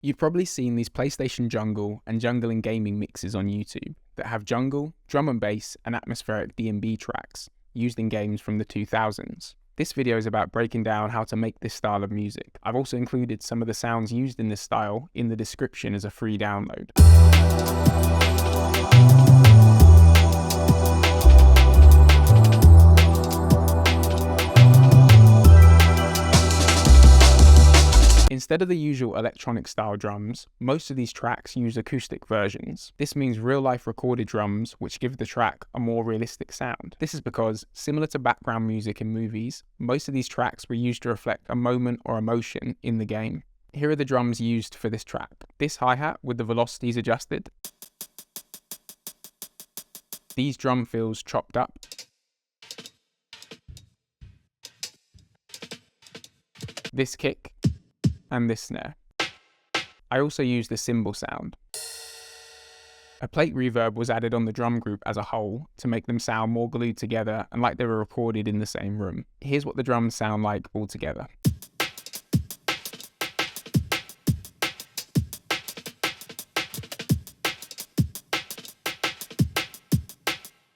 You've probably seen these PlayStation jungle and jungle in gaming mixes on YouTube that have jungle, drum and bass, and atmospheric D&B tracks used in games from the 2000s. This video is about breaking down how to make this style of music. I've also included some of the sounds used in this style in the description as a free download. Instead of the usual electronic style drums, most of these tracks use acoustic versions. This means real-life recorded drums which give the track a more realistic sound. This is because, similar to background music in movies, most of these tracks were used to reflect a moment or emotion in the game. Here are the drums used for this track. This hi-hat with the velocities adjusted. These drum fills chopped up. This kick. And this snare. I also used the cymbal sound. A plate reverb was added on the drum group as a whole to make them sound more glued together and like they were recorded in the same room. Here's what the drums sound like all together.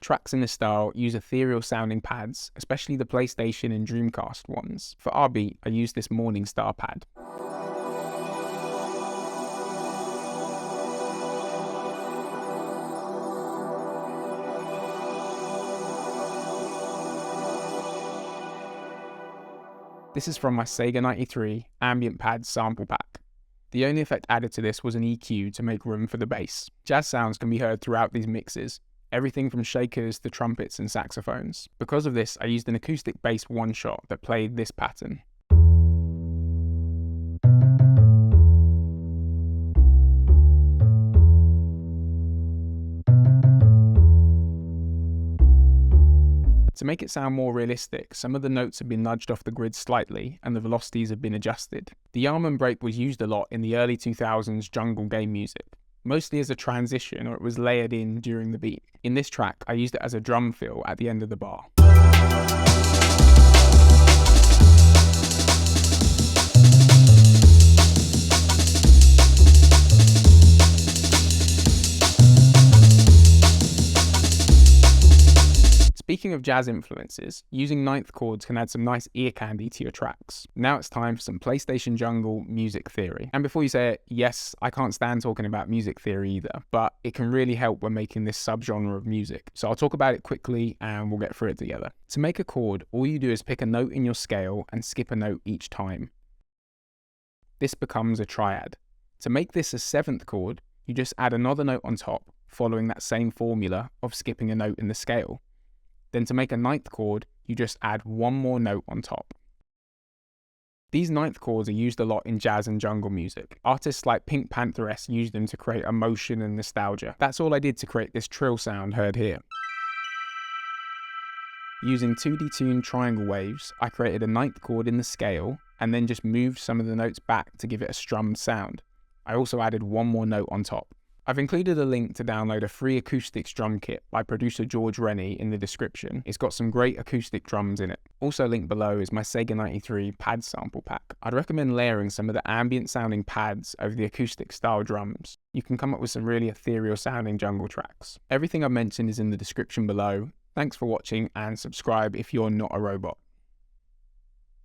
Tracks in this style use ethereal sounding pads, especially the PlayStation and Dreamcast ones. For our beat, I used this Morning Star pad. This is from my Sega 93 Ambient Pad sample pack. The only effect added to this was an EQ to make room for the bass. Jazz sounds can be heard throughout these mixes, everything from shakers to trumpets and saxophones. Because of this, I used an acoustic bass one-shot that played this pattern. To make it sound more realistic, some of the notes have been nudged off the grid slightly and the velocities have been adjusted. The arm and break was used a lot in the early 2000s jungle game music, mostly as a transition or it was layered in during the beat. In this track, I used it as a drum fill at the end of the bar. Speaking of jazz influences, using ninth chords can add some nice ear candy to your tracks. Now it's time for some PlayStation jungle music theory. And before you say it, yes, I can't stand talking about music theory either, but it can really help when making this subgenre of music. So I'll talk about it quickly and we'll get through it together. To make a chord, all you do is pick a note in your scale and skip a note each time. This becomes a triad. To make this a seventh chord, you just add another note on top, following that same formula of skipping a note in the scale. Then to make a ninth chord, you just add one more note on top. These ninth chords are used a lot in jazz and jungle music. Artists like Pink Pantheress used them to create emotion and nostalgia. That's all I did to create this trill sound heard here. Using 2D tuned triangle waves, I created a ninth chord in the scale and then just moved some of the notes back to give it a strummed sound. I also added one more note on top. I've included a link to download a free Acoustic drum kit by producer Rennie in the description. It's got some great acoustic drums in it. Also linked below is my Sega 93 pad sample pack. I'd recommend layering some of the ambient sounding pads over the acoustic style drums. You can come up with some really ethereal sounding jungle tracks. Everything I've mentioned is in the description below. Thanks for watching and subscribe if you're not a robot.